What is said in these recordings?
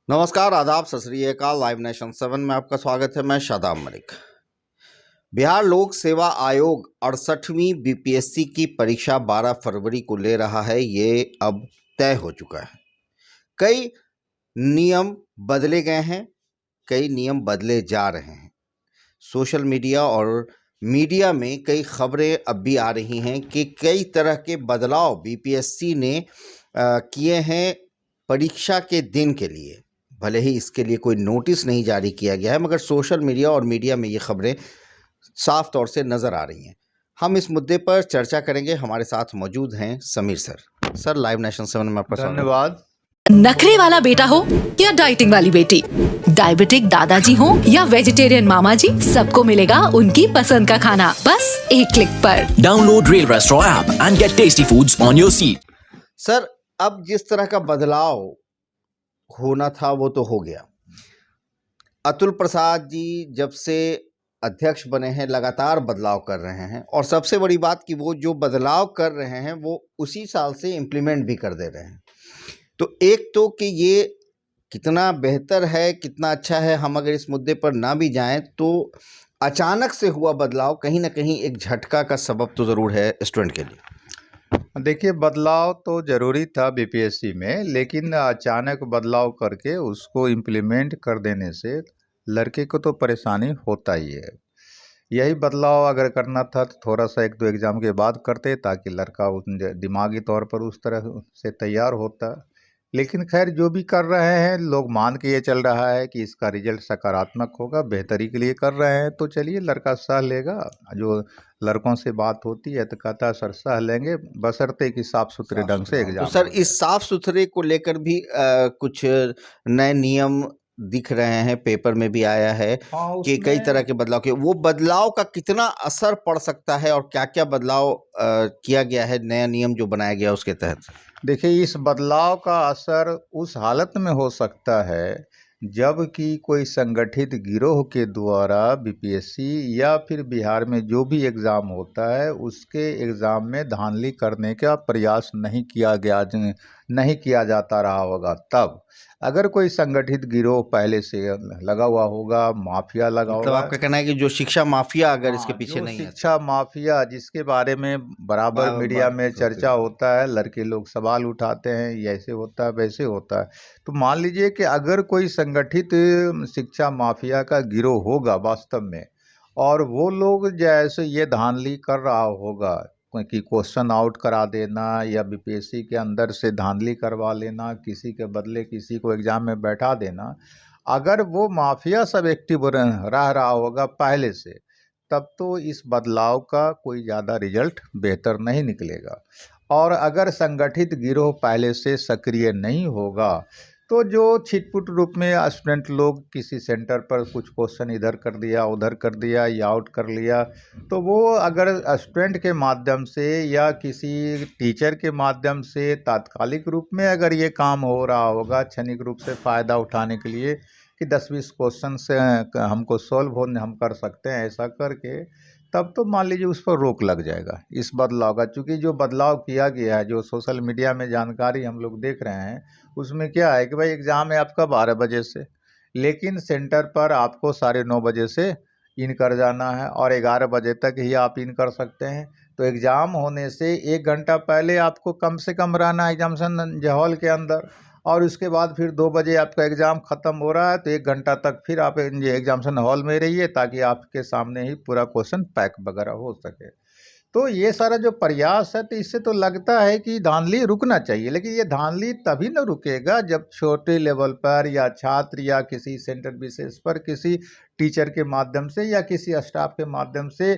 नमस्कार, आदाब, सत श्री अकाल। लाइव नेशन 7 में आपका स्वागत है। मैं शादाब मलिक। बिहार लोक सेवा आयोग 68वीं बीपीएससी की परीक्षा 12 फरवरी को ले रहा है। ये अब तय हो चुका है। कई नियम बदले गए हैं, कई नियम बदले जा रहे हैं। सोशल मीडिया और मीडिया में कई खबरें अब भी आ रही हैं कि कई तरह के बदलाव बीपीएससी ने किए हैं परीक्षा के दिन के लिए। भले ही इसके लिए कोई नोटिस नहीं जारी किया गया है, मगर सोशल मीडिया और मीडिया में ये खबरें साफ तौर से नज़र आ रही हैं। हम इस मुद्दे पर चर्चा करेंगे। हमारे साथ मौजूद हैं Sameer sir. Sir, live nation 7 में आपका स्वागत। धन्यवाद। नखरे वाला बेटा हो या डाइटिंग वाली बेटी, डायबिटिक दादाजी हो या वेजिटेरियन मामा जी, सबको मिलेगा उनकी पसंद का खाना बस एक क्लिक पर। Download Rail Restaurant app and get tasty foods on your seat. Sir, अब जिस तरह का बदलाव होना था वो तो हो गया। अतुल प्रसाद जी जब से अध्यक्ष बने हैं लगातार बदलाव कर रहे हैं, और सबसे बड़ी बात कि वो जो बदलाव कर रहे हैं वो उसी साल से इम्प्लीमेंट भी कर दे रहे हैं। तो एक तो कि ये कितना बेहतर है, कितना अच्छा है, हम अगर इस मुद्दे पर ना भी जाएं तो अचानक से हुआ बदलाव कहीं ना कहीं एक झटका का सबब तो ज़रूर है स्टूडेंट के लिए। देखिए, बदलाव तो ज़रूरी था बीपीएससी में, लेकिन अचानक बदलाव करके उसको इम्प्लीमेंट कर देने से लड़के को तो परेशानी होता ही है। यही बदलाव अगर करना था तो थोड़ा सा 1-2 एग्ज़ाम के बाद करते, ताकि लड़का दिमागी तौर पर उस तरह से तैयार होता। लेकिन खैर, जो भी कर रहे हैं लोग मान के ये चल रहा है कि इसका रिजल्ट सकारात्मक होगा, बेहतरी के लिए कर रहे हैं, तो चलिए लड़का सह लेगा। जो लड़कों से बात होती है तो कहता है सर सह लेंगे, बशर्ते कि साफ सुथरे ढंग से एग्जाम तो सर, हो इस साफ सुथरे को लेकर भी कुछ नए नियम दिख रहे हैं, पेपर में भी आया है हाँ, कि कई उसमें तरह के बदलाव के। वो बदलाव का कितना असर पड़ सकता है और क्या क्या बदलाव किया गया है, नया नियम जो बनाया गया उसके तहत? देखिए, इस बदलाव का असर उस हालत में हो सकता है जबकि कोई संगठित गिरोह के द्वारा बीपीएससी या फिर बिहार में जो भी एग्ज़ाम होता है उसके एग्ज़ाम में धांधली करने का प्रयास नहीं किया जाता रहा होगा। तब अगर कोई संगठित गिरोह पहले से लगा हुआ होगा, माफिया लगा मतलब होगा, आपका कहना है कि जो शिक्षा माफिया अगर इसके हाँ, पीछे जो नहीं है शिक्षा माफिया जिसके बारे में बराबर मीडिया में चर्चा होता है, लड़के लोग सवाल उठाते हैं, ये ऐसे होता है वैसे होता है, तो मान लीजिए कि अगर कोई संगठित शिक्षा माफिया का गिरोह होगा वास्तव में, और वो लोग जैसे ये धांधली कर रहा होगा कि क्वेश्चन आउट करा देना या बीपीएससी के अंदर से धांधली करवा लेना, किसी के बदले किसी को एग्जाम में बैठा देना, अगर वो माफिया सब एक्टिव रह रहा होगा पहले से, तब तो इस बदलाव का कोई ज़्यादा रिजल्ट बेहतर नहीं निकलेगा। और अगर संगठित गिरोह पहले से सक्रिय नहीं होगा तो जो छिटपुट रूप में स्टूडेंट लोग किसी सेंटर पर कुछ क्वेश्चन इधर कर दिया उधर कर दिया या आउट कर लिया, तो वो अगर स्टूडेंट के माध्यम से या किसी टीचर के माध्यम से तात्कालिक रूप में अगर ये काम हो रहा होगा क्षणिक रूप से फ़ायदा उठाने के लिए कि 10-20 क्वेश्चन से हमको सॉल्व होने हम कर सकते हैं ऐसा करके, तब तो मान लीजिए उस पर रोक लग जाएगा इस बदलाव का। चूँकि जो बदलाव किया गया है, जो सोशल मीडिया में जानकारी हम लोग देख रहे हैं, उसमें क्या है कि भाई एग्ज़ाम है आपका 12 बजे से, लेकिन सेंटर पर आपको 9:30 बजे से इन कर जाना है और 11 बजे तक ही आप इन कर सकते हैं। तो एग्ज़ाम होने से 1 घंटा पहले आपको कम से कम रहना है एग्जामिनेशन हॉल के अंदर, और उसके बाद फिर 2 बजे आपका एग्ज़ाम ख़त्म हो रहा है तो 1 घंटा तक फिर आप ये एग्जामिनेशन हॉल में रहिए ताकि आपके सामने ही पूरा क्वेश्चन पैक वगैरह हो सके। तो ये सारा जो प्रयास है, तो इससे तो लगता है कि धांधली रुकना चाहिए, लेकिन ये धांधली तभी न रुकेगा जब छोटे लेवल पर या छात्र या किसी सेंटर विशेष पर किसी टीचर के माध्यम से या किसी स्टाफ के माध्यम से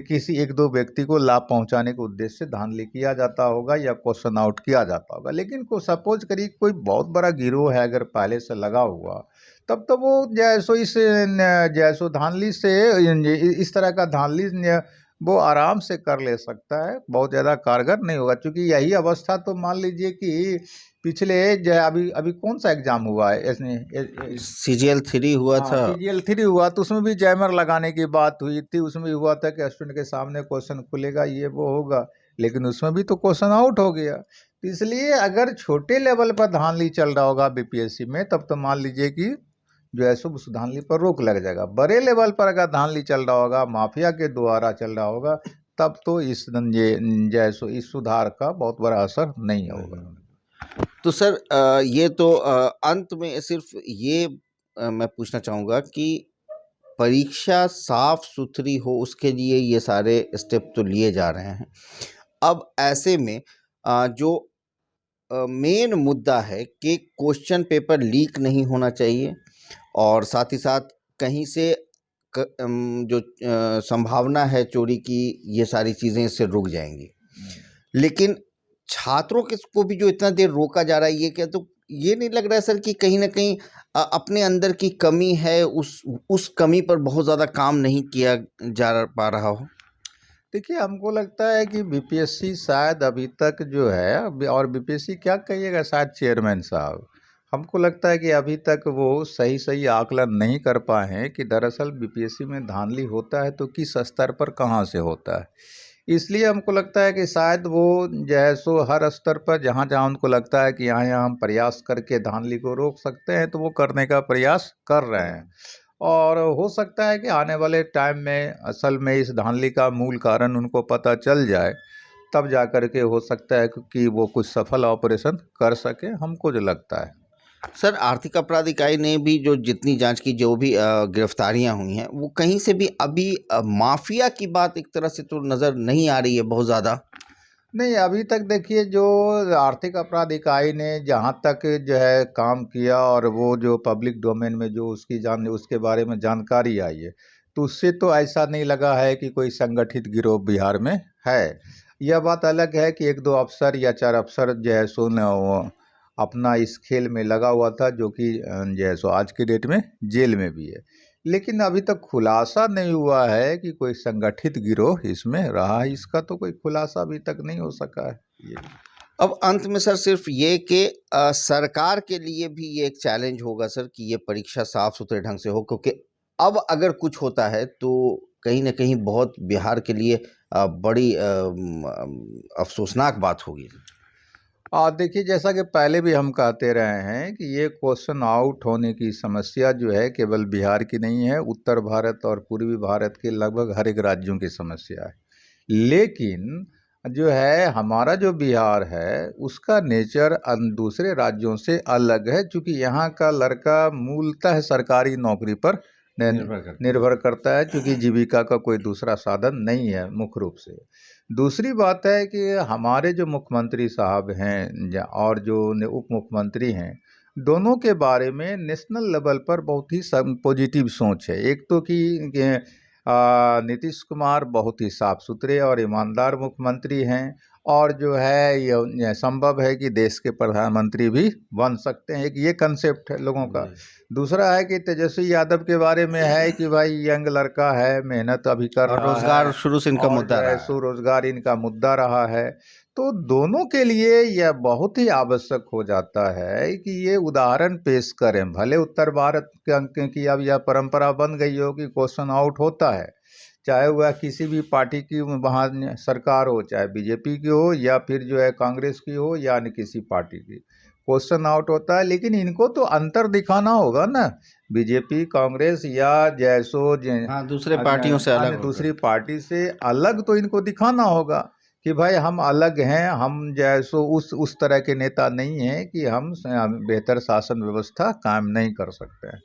किसी 1-2 व्यक्ति को लाभ पहुंचाने के उद्देश्य से धांधली किया जाता होगा या क्वेश्चन आउट किया जाता होगा। लेकिन को सपोज करिए कोई बहुत बड़ा गिरोह है अगर पहले से लगा हुआ, तब तो वो जैसो धांधली से इस तरह का धांधली वो आराम से कर ले सकता है, बहुत ज़्यादा कारगर नहीं होगा। क्योंकि यही अवस्था तो मान लीजिए कि पिछले अभी अभी कौन सा एग्ज़ाम हुआ है CGL 3 हुआ था। CGL 3 हुआ, तो उसमें भी जैमर लगाने की बात हुई थी, उसमें भी हुआ था कि स्टूडेंट के सामने क्वेश्चन खुलेगा, ये वो होगा। लेकिन उसमें भी तो क्वेश्चन आउट हो गया। तो इसलिए अगर छोटे लेवल पर धांधली चल रहा होगा बीपीएससी में, तब तो मान लीजिए कि जो है सो उस धांधली पर रोक लग जाएगा। बड़े लेवल पर अगर धांधली चल रहा होगा, माफिया के द्वारा चल रहा होगा, तब तो इस ये जो है सो इस सुधार का बहुत बड़ा असर नहीं होगा। तो सर ये तो अंत में सिर्फ ये मैं पूछना चाहूँगा कि परीक्षा साफ सुथरी हो उसके लिए ये सारे स्टेप तो लिए जा रहे हैं। अब ऐसे में जो मेन मुद्दा है कि क्वेश्चन पेपर लीक नहीं होना चाहिए और साथ ही साथ कहीं से जो संभावना है चोरी की, ये सारी चीज़ें इससे रुक जाएंगी। लेकिन छात्रों को भी जो इतना देर रोका जा रहा है, ये क्या तो ये नहीं लग रहा है सर कि कहीं ना कहीं अपने अंदर की कमी है, उस कमी पर बहुत ज़्यादा काम नहीं किया जा पा रहा हो? देखिए, हमको लगता है कि बीपीएससी शायद अभी तक जो है, और बीपीएससी क्या कहिएगा, शायद चेयरमैन साहब, हमको लगता है कि अभी तक वो सही आकलन नहीं कर पाए हैं कि दरअसल बीपीएससी में धांधली होता है तो किस स्तर पर कहाँ से होता है। इसलिए हमको लगता है कि शायद वो जो है सो हर स्तर पर जहाँ जहाँ उनको लगता है कि यहाँ हम प्रयास करके धांधली को रोक सकते हैं तो वो करने का प्रयास कर रहे हैं। और हो सकता है कि आने वाले टाइम में असल में इस धांधली का मूल कारण उनको पता चल जाए, तब जा कर के हो सकता है कि वो कुछ सफल ऑपरेशन कर सके, हमको जो लगता है। सर, आर्थिक अपराध इकाई ने भी जो जितनी जांच की, जो भी गिरफ्तारियां हुई हैं, वो कहीं से भी अभी माफिया की बात एक तरह से तो नज़र नहीं आ रही है बहुत ज़्यादा। नहीं, अभी तक देखिए जो आर्थिक अपराध इकाई ने जहाँ तक जो है काम किया और वो जो पब्लिक डोमेन में जो उसके बारे में जानकारी आई है, तो उससे तो ऐसा नहीं लगा है कि कोई संगठित गिरोह बिहार में है। यह बात अलग है कि 1-2 अफसर या 4 अफसर जो है सो वो अपना इस खेल में लगा हुआ था, जो कि जो है सो आज के डेट में जेल में भी है। लेकिन अभी तक खुलासा नहीं हुआ है कि कोई संगठित गिरोह इसमें रहा है, इसका तो कोई खुलासा अभी तक नहीं हो सका है ये। अब अंत में सर सिर्फ ये कि सरकार के लिए भी ये एक चैलेंज होगा सर कि ये परीक्षा साफ सुथरे ढंग से हो, क्योंकि अब अगर कुछ होता है तो कहीं ना कहीं बहुत बिहार के लिए बड़ी अफसोसनाक बात होगी। देखिए, जैसा कि पहले भी हम कहते रहे हैं कि ये क्वेश्चन आउट होने की समस्या जो है केवल बिहार की नहीं है, उत्तर भारत और पूर्वी भारत के लगभग हर एक राज्यों की समस्या है। लेकिन जो है हमारा जो बिहार है उसका नेचर दूसरे राज्यों से अलग है, क्योंकि यहाँ का लड़का मूलतः सरकारी नौकरी पर निर्भर करता है, क्योंकि जीविका का कोई दूसरा साधन नहीं है मुख्य रूप से। दूसरी बात है कि हमारे जो मुख्यमंत्री साहब हैं और जो उप मुख्यमंत्री हैं, दोनों के बारे में नेशनल लेवल पर बहुत ही पॉजिटिव सोच है। एक तो कि नीतीश कुमार बहुत ही साफ सुथरे और ईमानदार मुख्यमंत्री हैं, और जो है ये संभव है कि देश के प्रधानमंत्री भी बन सकते हैं, एक ये कंसेप्ट है लोगों का। दूसरा है कि तेजस्वी यादव के बारे में है कि भाई यंग लड़का है, मेहनत अभी कर रहा है, रोजगार शुरू से इनका मुद्दा रहा है, स्वरोजगार इनका मुद्दा रहा है। तो दोनों के लिए यह बहुत ही आवश्यक हो जाता है कि ये उदाहरण पेश करें। भले उत्तर भारत की अब यह परंपरा बन गई हो कि क्वेश्चन आउट होता है, चाहे वह किसी भी पार्टी की वहाँ सरकार हो, चाहे बीजेपी की हो या फिर जो है कांग्रेस की हो या अन्य किसी पार्टी की, क्वेश्चन आउट होता है। लेकिन इनको तो अंतर दिखाना होगा ना, बीजेपी कांग्रेस या जैसो दूसरे पार्टियों से अलग, दूसरी पार्टी से अलग तो इनको दिखाना होगा कि भाई हम अलग हैं, हम जैसो उस तरह के नेता नहीं हैं कि हम बेहतर शासन व्यवस्था कायम नहीं कर सकते हैं,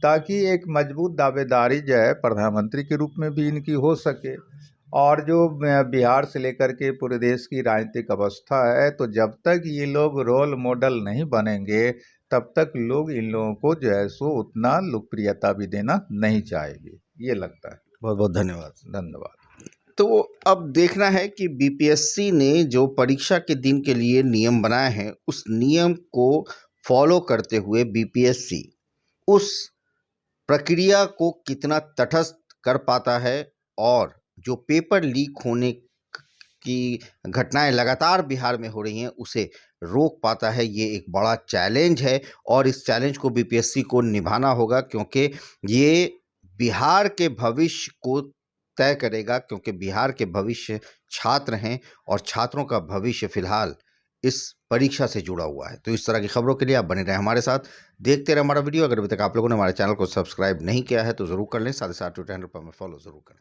ताकि एक मजबूत दावेदारी जो है प्रधानमंत्री के रूप में भी इनकी हो सके। और जो बिहार से लेकर के पूरे देश की राजनीतिक अवस्था है, तो जब तक ये लोग रोल मॉडल नहीं बनेंगे तब तक लोग इन लोगों को जो है सो उतना लोकप्रियता भी देना नहीं चाहेंगे, ये लगता है। बहुत बहुत धन्यवाद। धन्यवाद। तो अब देखना है कि बीपीएससी ने जो परीक्षा के दिन के लिए नियम बनाए हैं, उस नियम को फॉलो करते हुए बीपीएससी उस प्रक्रिया को कितना तटस्थ कर पाता है, और जो पेपर लीक होने की घटनाएं लगातार बिहार में हो रही हैं उसे रोक पाता है। ये एक बड़ा चैलेंज है और इस चैलेंज को बीपीएससी को निभाना होगा, क्योंकि ये बिहार के भविष्य को तय करेगा, क्योंकि बिहार के भविष्य छात्र हैं और छात्रों का भविष्य फिलहाल इस परीक्षा से जुड़ा हुआ है। तो इस तरह की खबरों के लिए आप बने रहें हमारे साथ, देखते रहे हमारा वीडियो। अगर अभी तक आप लोगों ने हमारे चैनल को सब्सक्राइब नहीं किया है तो ज़रूर कर लें, साथ ही साथ ट्विटर हैंडल पर हमें फॉलो ज़रूर करें।